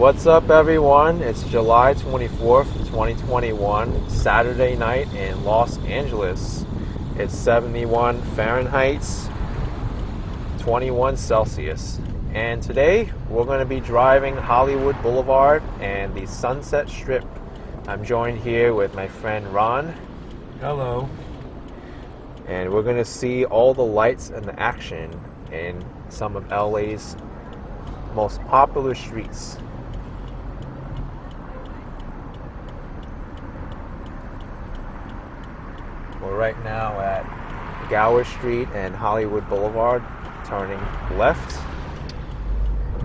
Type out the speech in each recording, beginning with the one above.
What's up, everyone? It's July 24th, 2021, Saturday night in Los Angeles. It's 71 Fahrenheit, 21 Celsius. And today, we're going to be driving Hollywood Boulevard and the Sunset Strip. I'm joined here with my friend Ron. Hello. And we're going to see all the lights and the action in some of LA's most popular streets. We're right now at Gower Street and Hollywood Boulevard, turning left.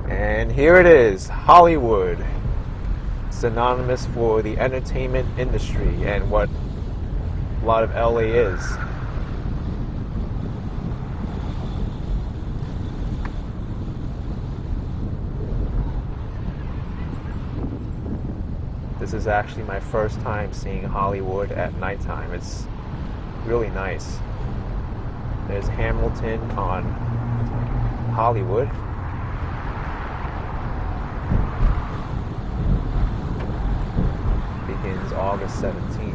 And here it is, Hollywood, synonymous for the entertainment industry and what a lot of LA is. This is actually my first time seeing Hollywood at nighttime. It's really nice. There's Hamilton on Hollywood. Begins August 17th.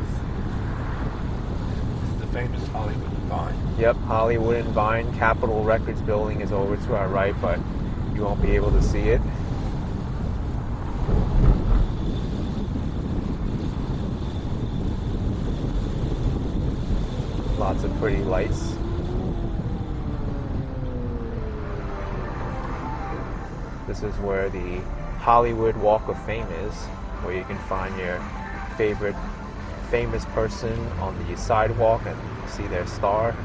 This is the famous Hollywood and Vine. Yep, Hollywood and Vine. Capitol Records building is over to our right, but you won't be able to see it. Lots of pretty lights. This is where the Hollywood Walk of Fame is, where you can find your favorite famous person on the sidewalk and see their star.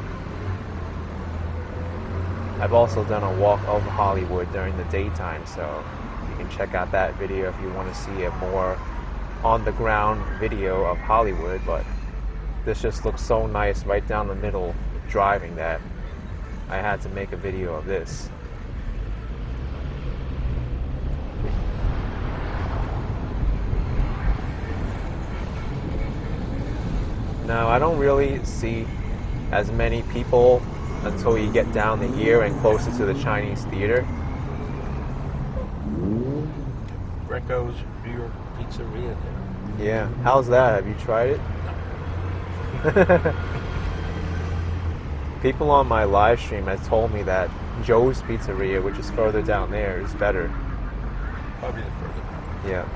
I've also done a walk of Hollywood during the daytime, so you can check out that video if you want to see a more on-the-ground video of Hollywood, but this just looks so nice right down the middle driving that I had to make a video of this. Now, I don't really see as many people until you get down the here and closer to the Chinese theater. Greco's New York Pizzeria there. Yeah, how's that? Have you tried it? People on my live stream have told me that Joe's Pizzeria, which is further down there, is better. Probably the further down. Yeah.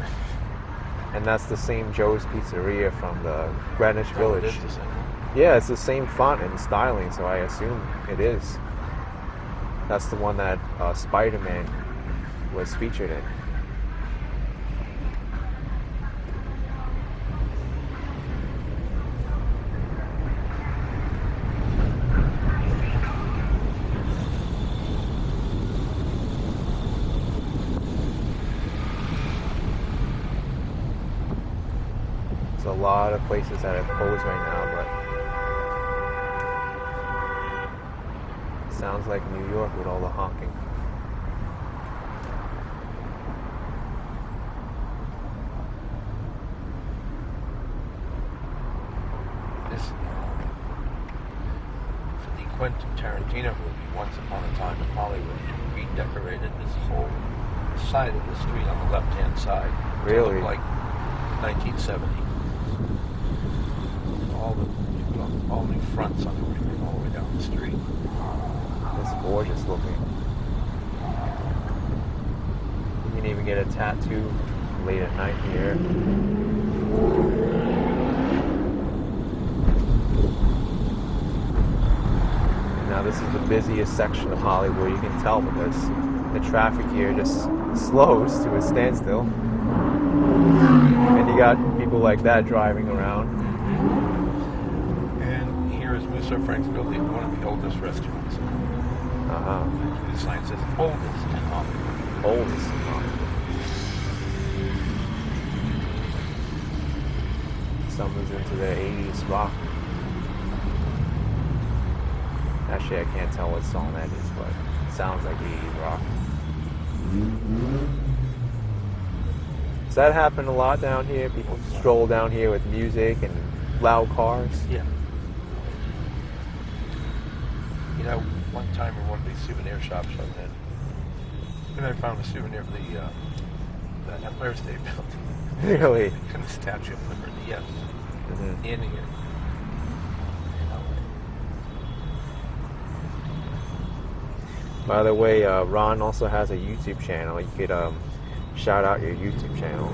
And that's the same Joe's Pizzeria from the Greenwich Village. It is the same. Yeah, it's the same font and styling, so I assume it is. That's the one that Spider-Man was featured in. There's a lot of places that are closed right now, but it sounds like New York with all the honking. This, for the Quentin Tarantino movie, Once Upon a Time in Hollywood, redecorated this whole side of the street on the left-hand side. Really? To look like 1970. All new fronts on everything, all the way down the street. It's gorgeous looking. You can even get a tattoo late at night here. Now this is the busiest section of Hollywood, you can tell, because the traffic here just slows to a standstill. And you got people like that driving around. And here is Musso Frank's building, one of the oldest restaurants. The sign says oldest in Hollywood. Oldest in Hollywood. Someone's into their 80s rock. Actually, I can't tell what song that is, but it sounds like 80s rock. Does that happen a lot down here? People stroll down here with music and loud cars? Yeah. You know, one time in one of these souvenir shops I was in, and I found a souvenir of the the Empire State Building. Really? And the Statue of Liberty, yes. Mm-hmm. In here. By the way, Ron also has a YouTube channel. You could shout out your YouTube channel.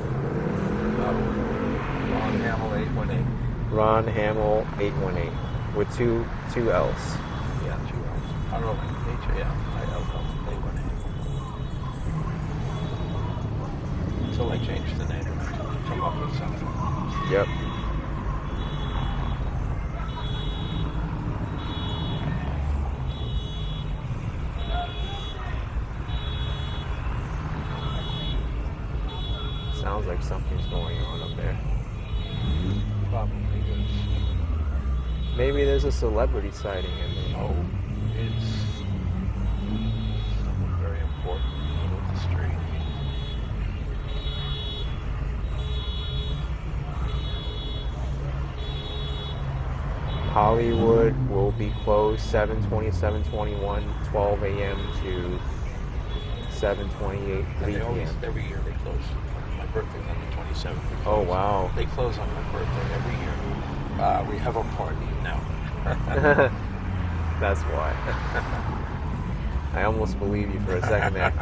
Ron Hamill 818. Ron Hamill 818 with two L's. Yeah, 2 L's. RONHAMILL 818. So I changed the name to come up with something. Yep. Sounds like something's going on up there. Probably is. Maybe there's a celebrity sighting in there. No, it's someone very important in the middle of the street. Hollywood will be closed 7:20, 7:21, 12 a.m. to 7:28, 3 And they always, p.m. every year they close. My birthday's on the 27th. Oh, wow. They close on my birthday every year. We have a party now. That's why. I almost believe you for a second there.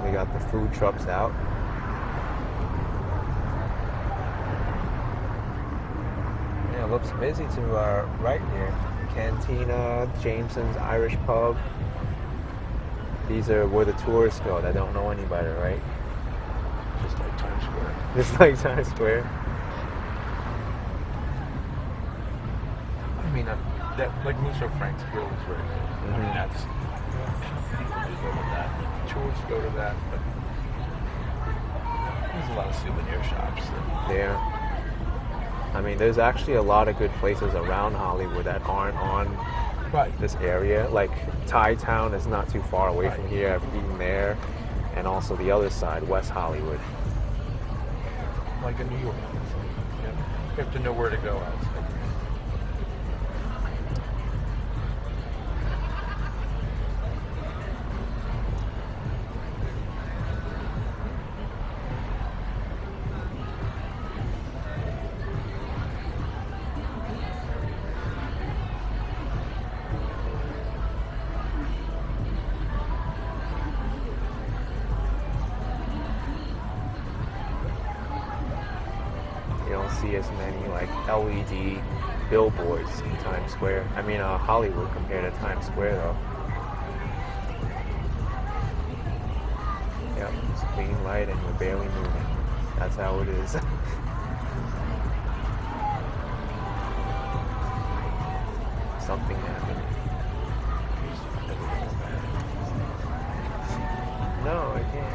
They got the food trucks out. Yeah, it looks busy to our right here. Cantina, Jameson's Irish Pub. These are where the tourists go that don't know any better, right? Just like Times Square. Just like Times Square. I mean, that like Musso Frank's Grill is very good. I mean, that's people go to that. The tourists go to that, but there's a lot of souvenir shops. Yeah. I mean, there's actually a lot of good places around Hollywood that aren't on this area. Like Thai Town is not too far away from here. I've eaten there, and also the other side, West Hollywood. Like in New York. Yeah. You have to know where to go at. You don't see as many like LED billboards in Times Square. I mean, Hollywood compared to Times Square, though. Yep, it's green light and we're barely moving. That's how it is. Something happened. No, I can't.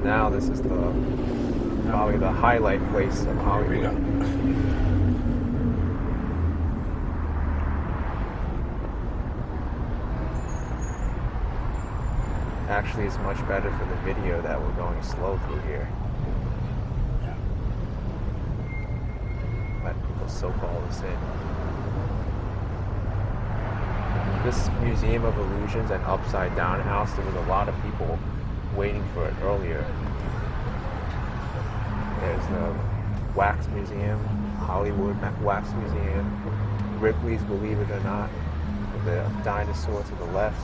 Now this is probably the highlight place of Hollywood. Actually, it's much better for the video that we're going slow through here. Let people so-called us in. This Museum of Illusions and Upside Down House, there was a lot of people waiting for it earlier. There's the Wax Museum, Hollywood Wax Museum, Ripley's Believe It or Not, with the dinosaur to the left.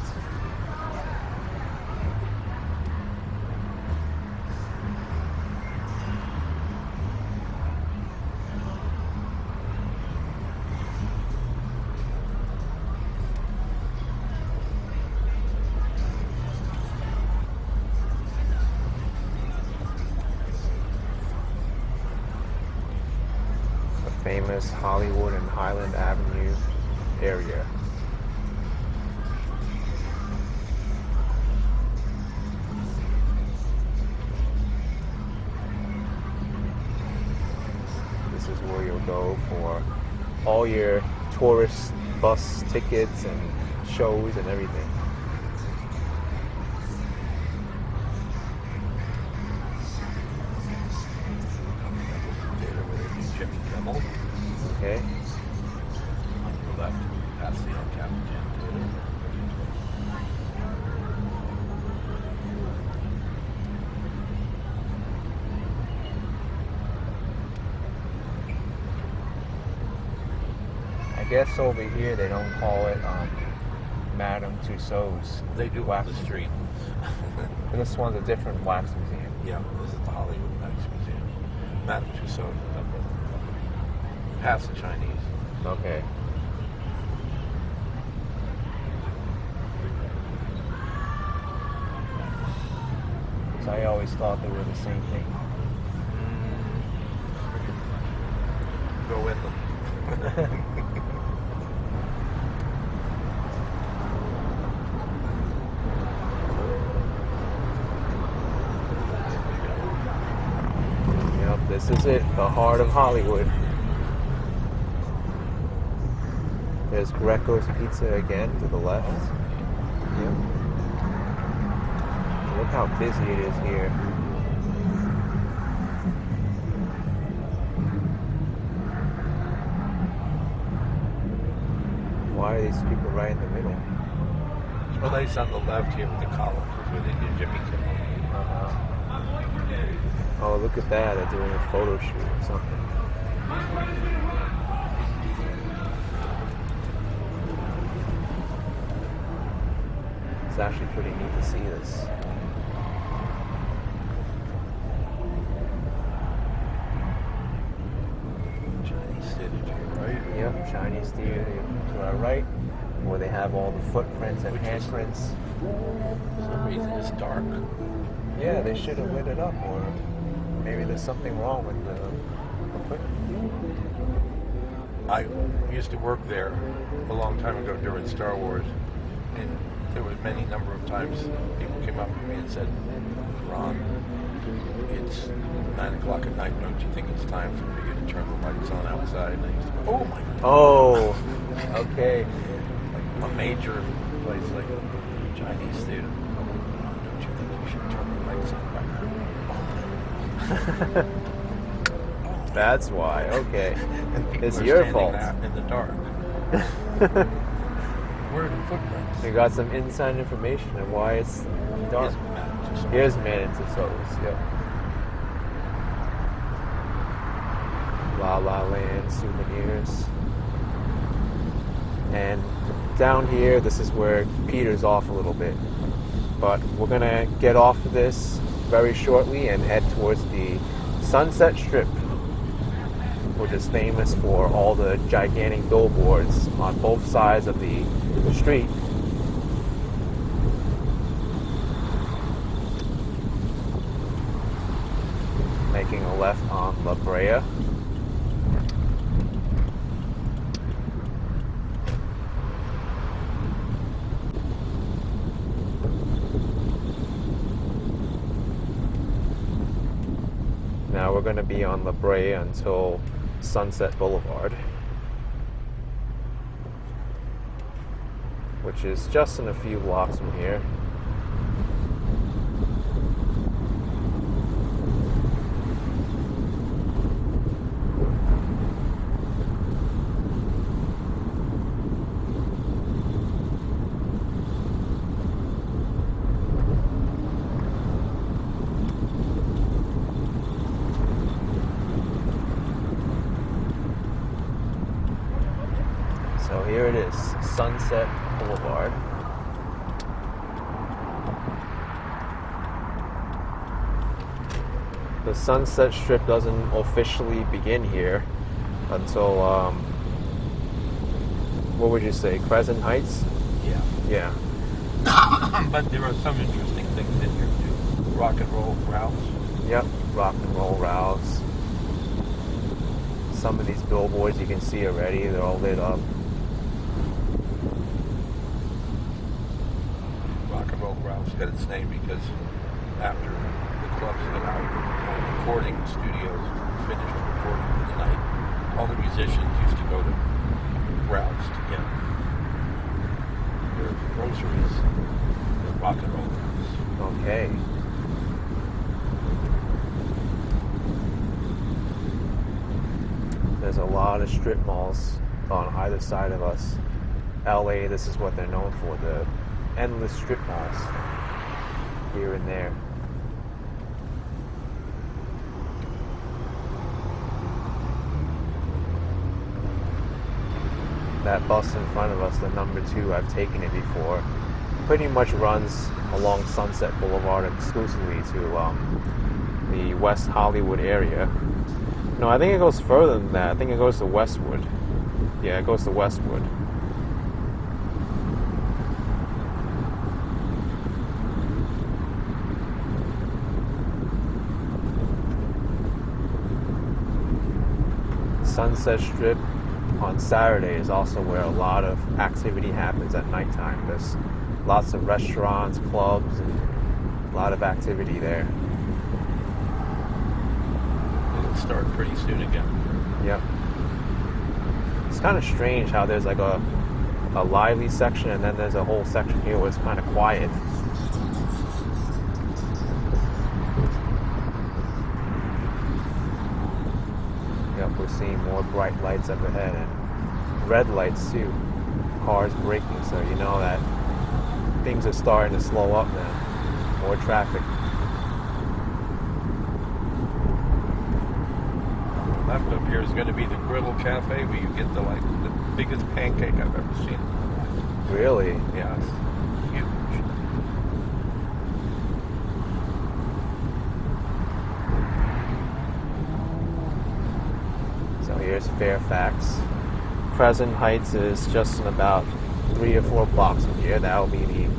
famous Hollywood and Highland Avenue area. This is where you'll go for all your tourist bus tickets and shows and everything. Okay. On your left, past the ActionKid theater. I guess over here they don't call it Madame Tussauds. They do wax on the street. And this one's a different wax museum. Yeah, this is the Hollywood Wax Museum. Madame Tussauds, past the Chinese. Okay. So I always thought they were the same thing. Go in them. Yep, this is it, the heart of Hollywood. There's Greco's Pizza again to the left. Yep. Look how busy it is here. Why are these people right in the middle? Well, they's on the left here with the columns, where they did Jimmy Kimmel. Oh, look at that. They're doing a photo shoot or something. It's actually pretty neat to see this. Chinese theater to your right. Yep, Chinese theater to our right, where they have all the footprints and handprints. For some reason it's dark. Yeah, they should have lit it up, or maybe there's something wrong with the equipment. I used to work there a long time ago during Star Wars, and there were many number of times people came up to me and said, "Ron, it's 9 o'clock at night. Don't you think it's time for you to turn the lights on outside?" And I used to go, "Oh my God!" Oh, okay. Like a major place like Chinese theater. "Ron, don't you think you should turn the lights on by now?" That's why. Okay. And people It's are your standing fault. out in the dark. Where are the footprints? You got some inside information on why it's dark. Here's Madame Tussauds. Yep. La La Land souvenirs. And down here, this is where it peters off a little bit. But we're going to get off of this very shortly and head towards the Sunset Strip, which is famous for all the gigantic billboards on both sides of the street. Making a left on La Brea. Now we're going to be on La Brea until Sunset Boulevard, which is just in a few blocks from here. So here it is, Sunset Boulevard. The Sunset Strip doesn't officially begin here until, what would you say, Crescent Heights? Yeah. Yeah. But there are some interesting things in here too. Rock and roll routes. Yep, rock and roll routes. some of these billboards you can see already, they're all lit up. Rock and Roll Ralph's got its name because after the clubs went out, recording studios finished recording for the night, all the musicians used to go to Ralph's to get their groceries at Rock and Roll Ralph's. Okay. There's a lot of strip malls on either side of us. LA, this is what they're known for, the endless strip malls here and there. That bus in front of us, the number 2, I've taken it before, pretty much runs along Sunset Boulevard exclusively to the West Hollywood area. No, I think it goes further than that. I think it goes to Westwood. Yeah, it goes to Westwood. Sunset Strip on Saturday is also where a lot of activity happens at nighttime. There's lots of restaurants, clubs, and a lot of activity there. It'll start pretty soon again. Yep. It's kind of strange how there's like a lively section and then there's a whole section here where it's kind of quiet. Yep, we're seeing more bright lights up ahead and red lights too. Cars braking, so you know that things are starting to slow up now. More traffic. Left up here is going to be the Griddle Cafe where you get the biggest pancake I've ever seen in my life. Really? Yeah, it's huge. So here's Fairfax. Crescent Heights is just in about 3 or 4 blocks from here. That will be the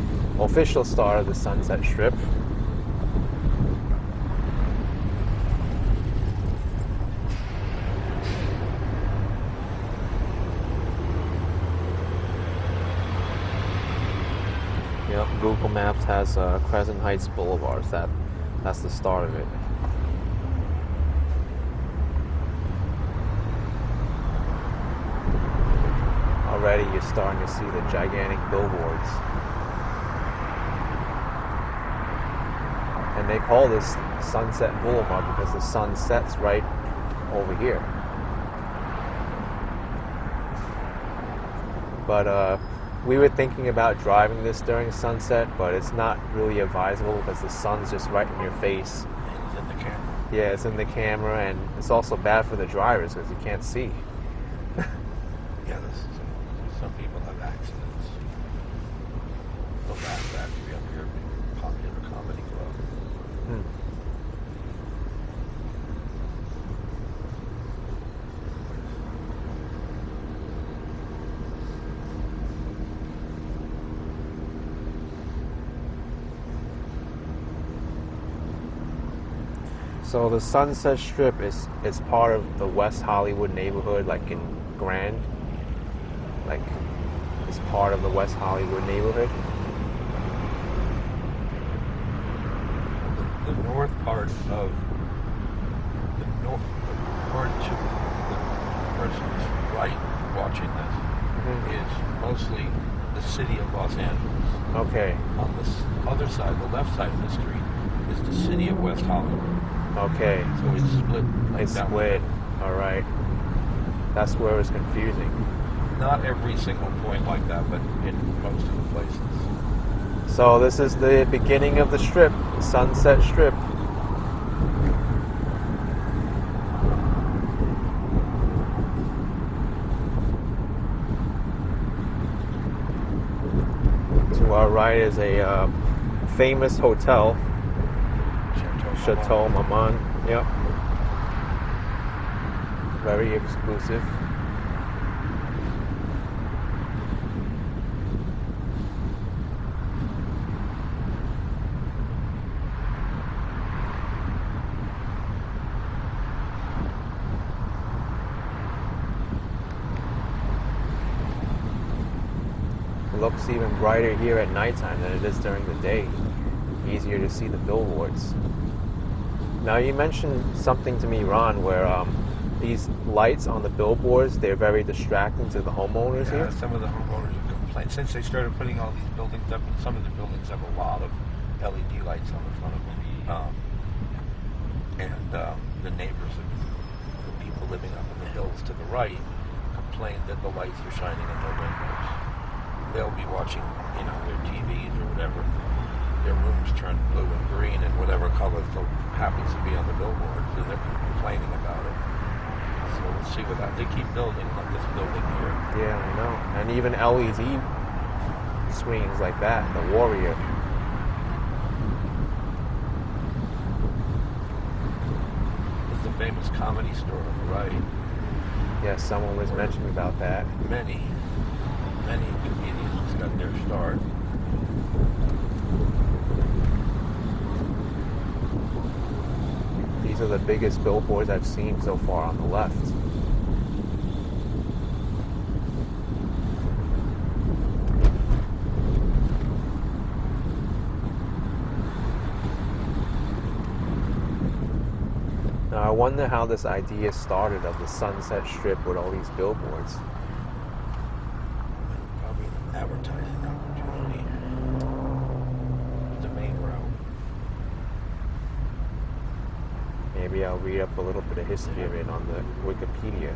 official start of the Sunset Strip. Yep, Google Maps has Crescent Heights Boulevard. That's the start of it. Already you're starting to see the gigantic billboards. And they call this Sunset Boulevard because the sun sets right over here. But we were thinking about driving this during sunset, but it's not really advisable because the sun's just right in your face. It's in the camera. Yeah, it's in the camera, and it's also bad for the drivers because you can't see. Yeah, some people have accidents. The Laugh Factory up here, a popular comedy club. So the Sunset Strip is part of the West Hollywood neighborhood, like in Grand. Like, it's part of the West Hollywood neighborhood. The north part of the part to the person's right watching this is mostly the city of Los Angeles. Okay. On the other side, the left side of the street, is the city of West Hollywood. Okay. So it's split. It's split. All right. That's where it's confusing. Not every single point like that, but in most of the places. So this is the beginning of the strip, Sunset Strip. To our right is a famous hotel, Chateau Marmont. Yep. Very exclusive. It's even brighter here at nighttime than it is during the day. Easier to see the billboards. Now you mentioned something to me, Ron, where these lights on the billboards, they're very distracting to the homeowners here. Some of the homeowners have complained since they started putting all these buildings up, and some of the buildings have a lot of LED lights on the front of them. The neighbors of the people living up in the hills to the right complain that the lights are shining in their windows. They'll be watching, their TVs or whatever. Their rooms turn blue and green and whatever color happens to be on the billboards, and they're complaining about it. So we'll see what that. They keep building like this building here. Yeah, I know. And even LED screens like that, the Warrior. There's a famous comedy store on the right. Yes, someone was mentioning about that. Many comedians got their start. These are the biggest billboards I've seen so far on the left. Now I wonder how this idea started of the Sunset Strip with all these billboards. Probably an advertising opportunity. The main route. Maybe I'll read up a little bit of history of it on the Wikipedia.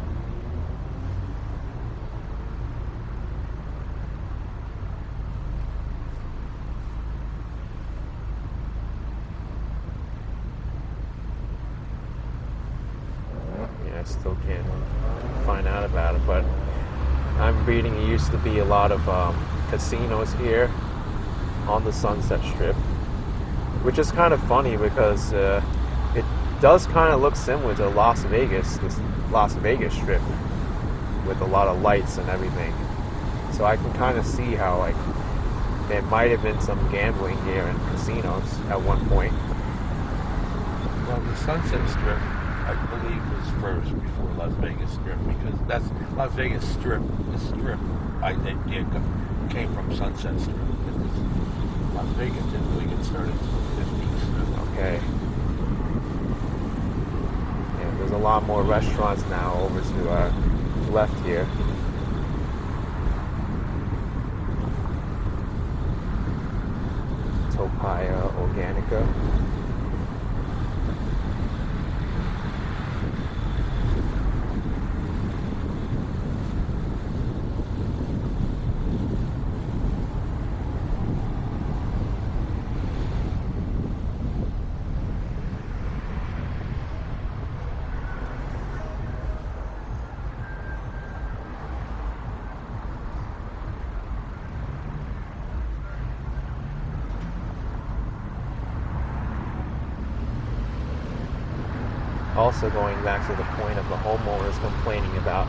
Yeah, I still can't find out about it, but I'm reading it used to be a lot of casinos here on the Sunset Strip, which is kind of funny because it does kind of look similar to Las Vegas, this Las Vegas Strip, with a lot of lights and everything. So I can kind of see how there might have been some gambling here and casinos at one point. Well, the Sunset Strip, I believe, was first before Las Vegas Strip, because that's Las Vegas Strip. The strip idea came from Sunset Strip. Las Vegas didn't really get started until the 50s. Okay. Yeah, there's a lot more restaurants now over to our left here. Topaya Organica. Also going back to the point of the homeowners complaining about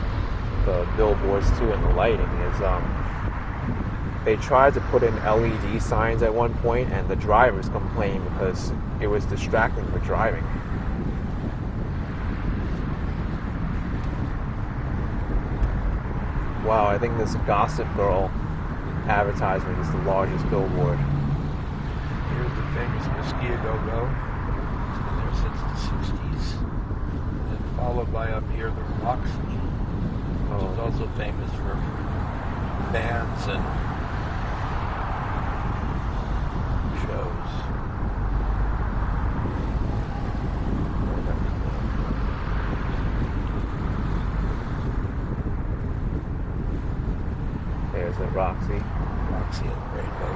the billboards too and the lighting is they tried to put in LED signs at one point and the drivers complained because it was distracting for driving. Wow, I think this Gossip Girl advertisement is the largest billboard. Here's the famous Whiskey A Go Go. It's been there since the 60s. And then followed by up here the Roxy, which is also famous for bands and shows. There's the Roxy. Roxy and Rainbow.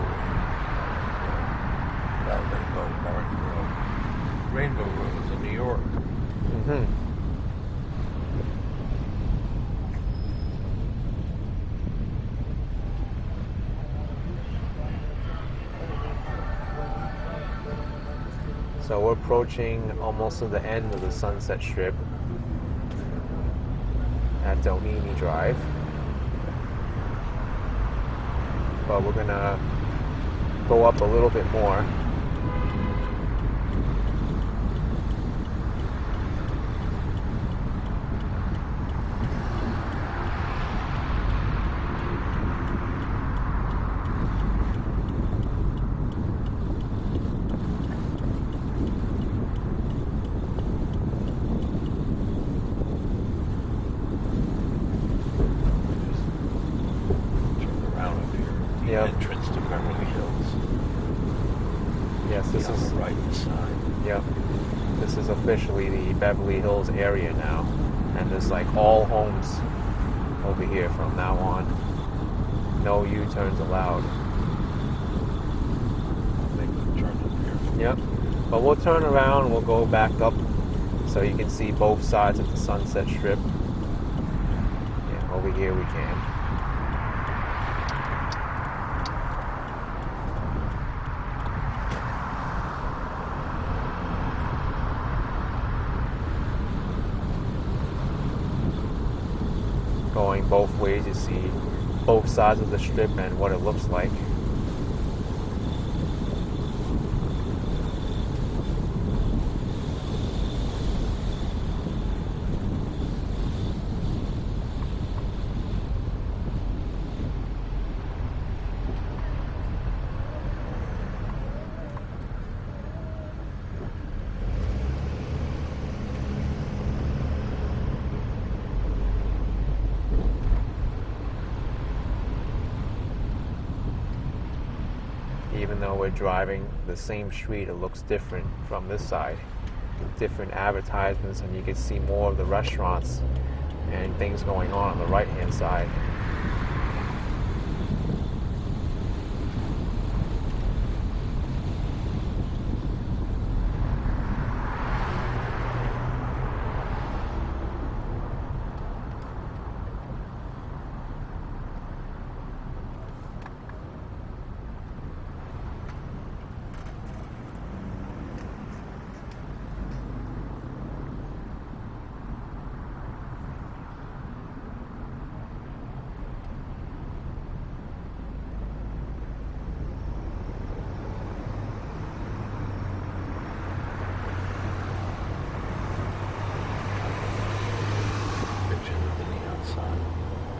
Rainbow Martin Room. Rainbow Room is in New York. Mm-hmm. So we're approaching almost to the end of the Sunset Strip at Donini Drive. But we're gonna go up a little bit more. Beverly Hills. Yes, this on is the right side. Yep. This is officially the Beverly Hills area now, and there's like all homes over here from now on. No U-turns allowed. I'll make the turn up here. Yep. But we'll turn around, we'll go back up so you can see both sides of the Sunset Strip. Yeah, over here we can. Going both ways, you see both sides of the strip and what it looks like. Even though we're driving the same street, it looks different from this side. Different advertisements, and you can see more of the restaurants and things going on the right-hand side.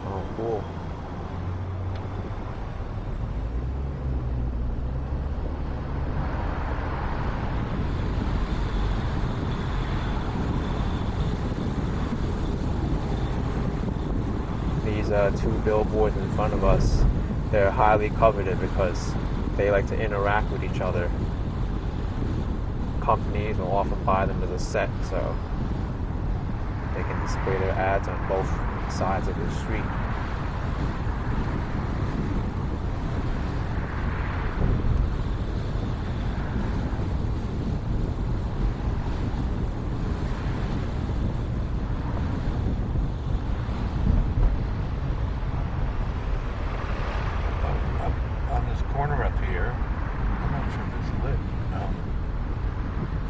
Oh, cool. These two billboards in front of us, they're highly coveted because they like to interact with each other. Companies will often buy them as a set, so they can display their ads on both sides of the street. On this corner up here, I'm not sure if it's lit.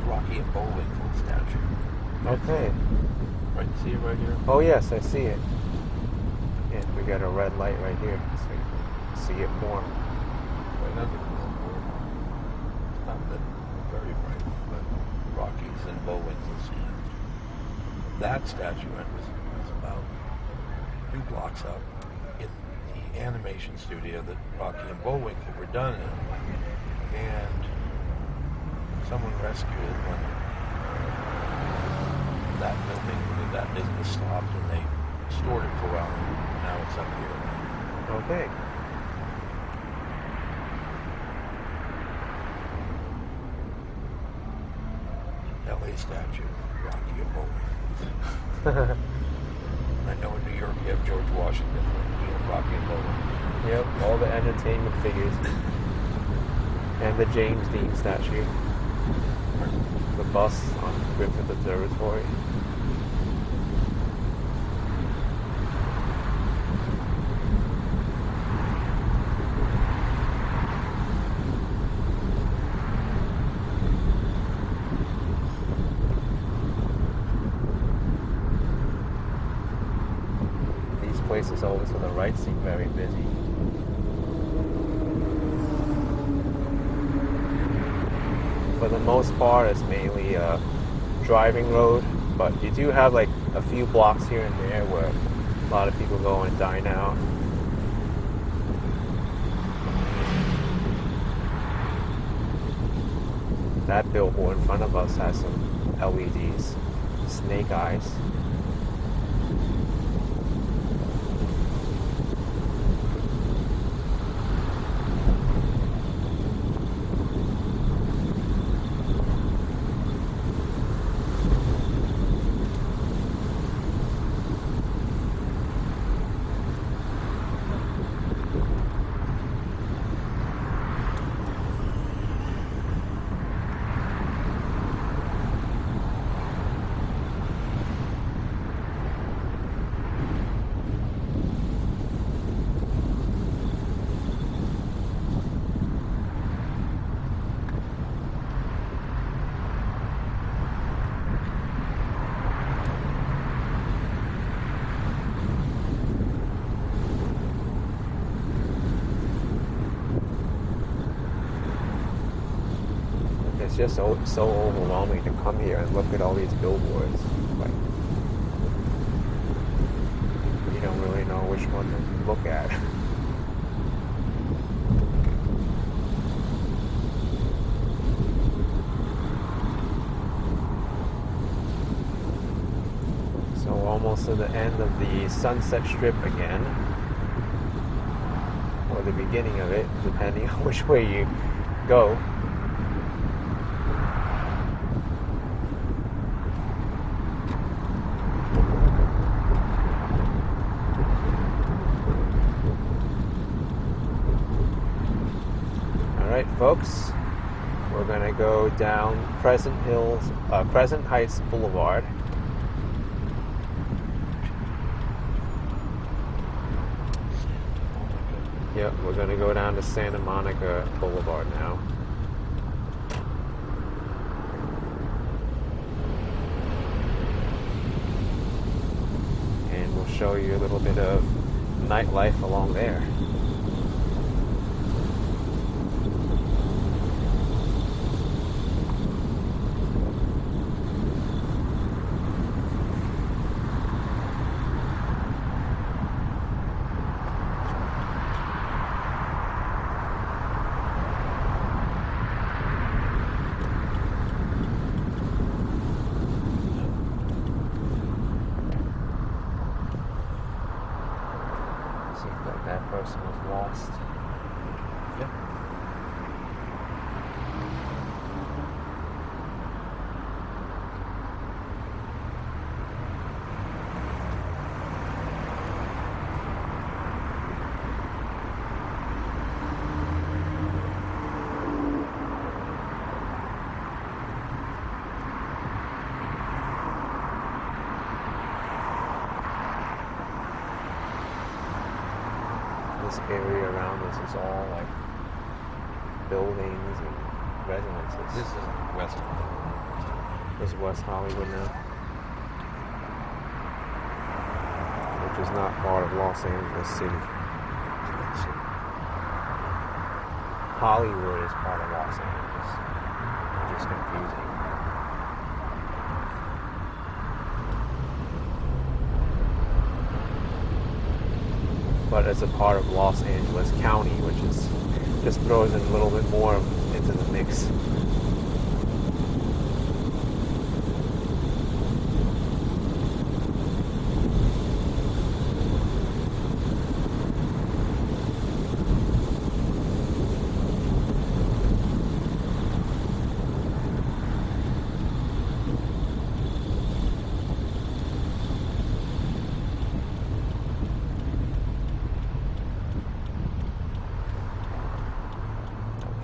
Rocky and Bullwinkle statue. Okay. Right, see it right here? Oh yes, I see it. Yeah, we got a red light right here, so you can see it more. Right under the billboard. It's not lit very bright, but Rockies and Bullwinkle's. That statuette was about 2 blocks up in the animation studio that Rocky and Bullwinkle were done in. And someone rescued it when that business stopped, and they stored it for a while, and now it's up here. Okay. LA statue, Rocky and Bullwinkle. I know in New York you have George Washington, you have Rocky and Bullwinkle. Yep, all the entertainment figures. And the James Dean statue. The bus on Griffith Observatory. These places over to the right seem very busy. For the most part, it's mainly a driving road, but you do have like a few blocks here and there where a lot of people go and dine out. That billboard in front of us has some LEDs, snake eyes. it's just so overwhelming to come here and look at all these billboards. Like, you don't really know which one to look at. So almost to the end of the Sunset Strip again, or the beginning of it, depending on which way you go. Alright folks, we're gonna go down Crescent Heights Boulevard. Yep, we're gonna go down to Santa Monica Boulevard now. And we'll show you a little bit of nightlife along there. Seems like that person was lost. Yeah. This area around us is all like buildings and residences. This is West Hollywood. This is West Hollywood now, which is not part of Los Angeles City. Hollywood is part of Los Angeles, which is confusing. But it's a part of Los Angeles County, which is just throws in a little bit more into the mix.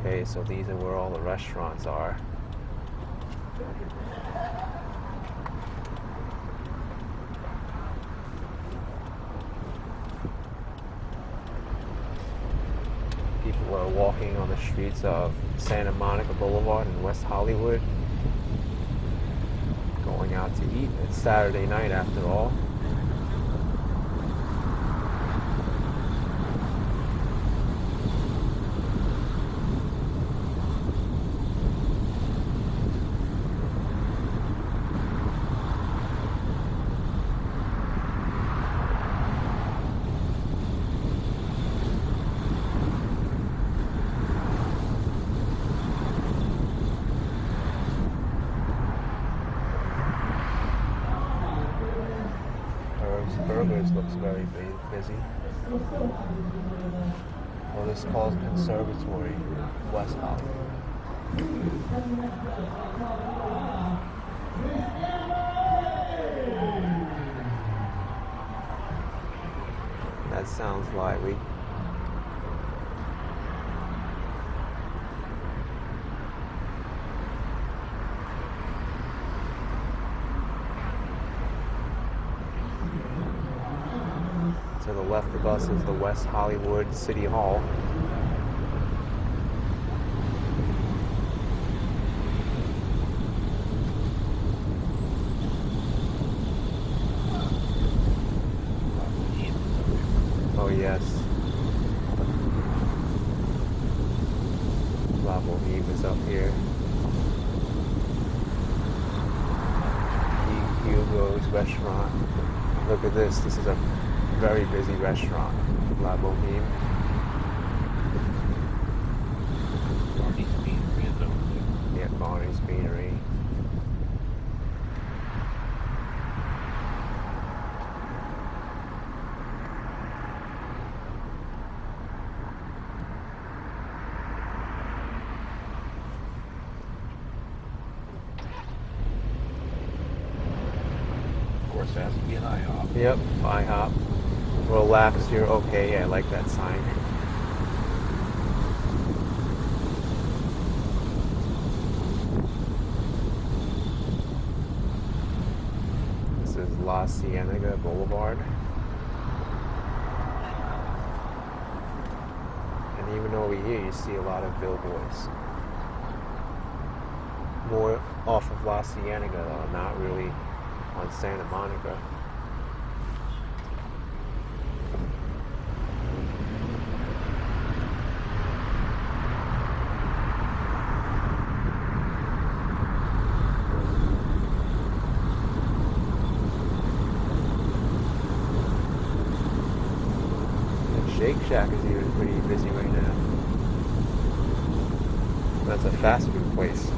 Okay, so these are where all the restaurants are. People are walking on the streets of Santa Monica Boulevard in West Hollywood, going out to eat. It's Saturday night after all. Burgers looks very busy. Well, this calls Conservatory, West Hollywood. That sounds lively. To the left of us is the West Hollywood City Hall. Oh yes. La Boheme is up here. Hugo's restaurant. Look at this. This is a very busy restaurant. La Boheme. Barney's Beanery is over there. Yeah, Barney's Beanery. Of course, it has to be an IHOP. Yep, IHOP. Relax, you're okay. I like that sign. This is La Cienega Boulevard. And even over here, you see a lot of billboards. More off of La Cienega, though, not really on Santa Monica. Shake Shack is even pretty busy right now. That's a fast food place.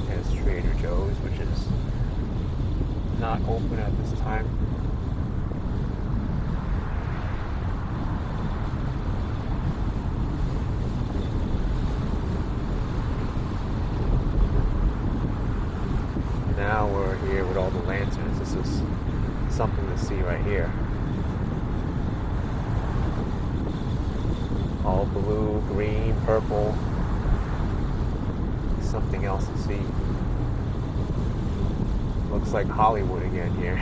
There's Trader Joe's, which is not open at this time. Now we're here with all the lanterns. This is something to see right here. All blue, green, purple. Something else to see. Looks like Hollywood again here.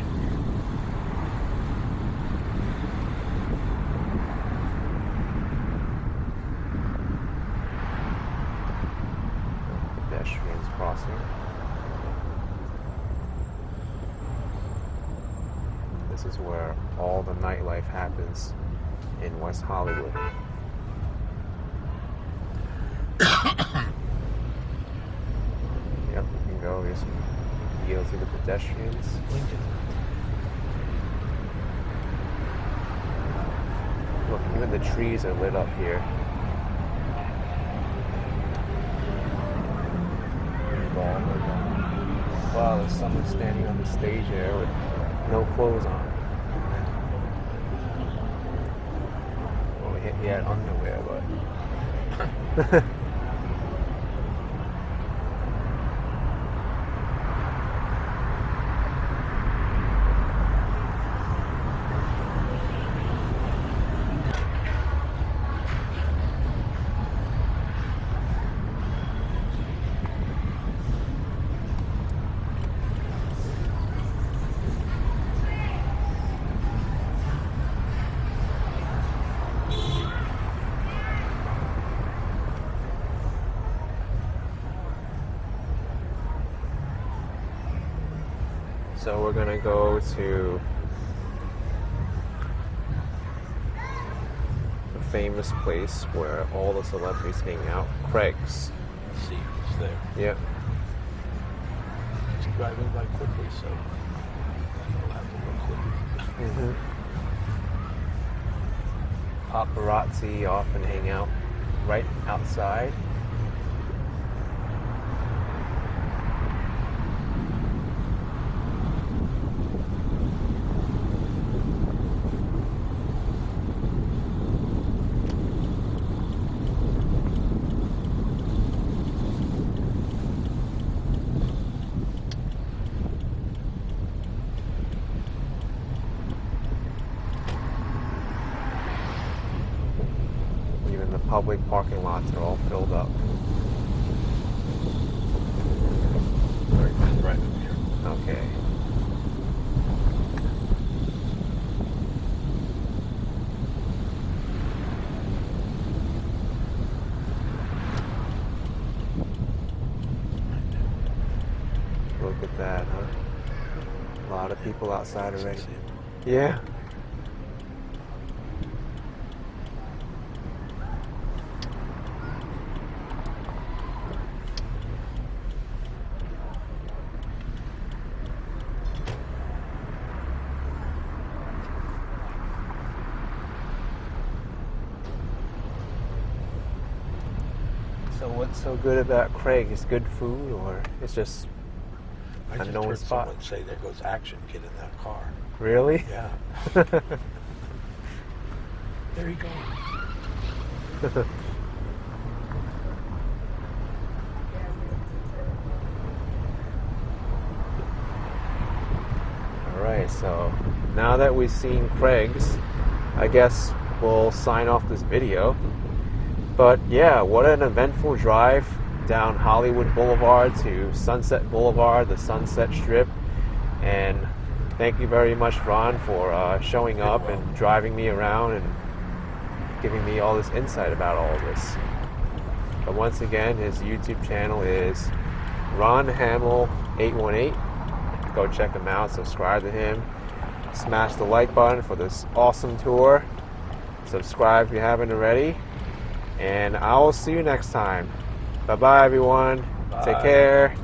Pedestrians crossing. This is where all the nightlife happens in West Hollywood. Yep, you can go. Here's some deals to the pedestrians. Look, even the trees are lit up here. Wow, there's someone standing on the stage there with no clothes on. Well, he had underwear, but... So we're gonna go to the famous place where all the celebrities hang out, Craig's. See, it's there. Yep. Just driving by quickly, so you'll have to look quickly. Paparazzi often hang out right outside. Even the public parking lots are all filled up. Right up here. Okay. Look at that, huh? A lot of people outside already. Yeah. So what's so good about Craig? Is good food, or it's just I just unknown heard spot? someone say there goes ActionKid in that car. Really? Yeah. There he goes. Alright, so now that we've seen Craig's, I guess we'll sign off this video. But yeah, what an eventful drive down Hollywood Boulevard to Sunset Boulevard, the Sunset Strip. And thank you very much, Ron, for showing up and driving me around and giving me all this insight about all of this. But once again, his YouTube channel is Ron Hamill 818. Go check him out, subscribe to him, smash the like button for this awesome tour. Subscribe if you haven't already. And I will see you next time. Bye-bye, everyone. Bye. Take care.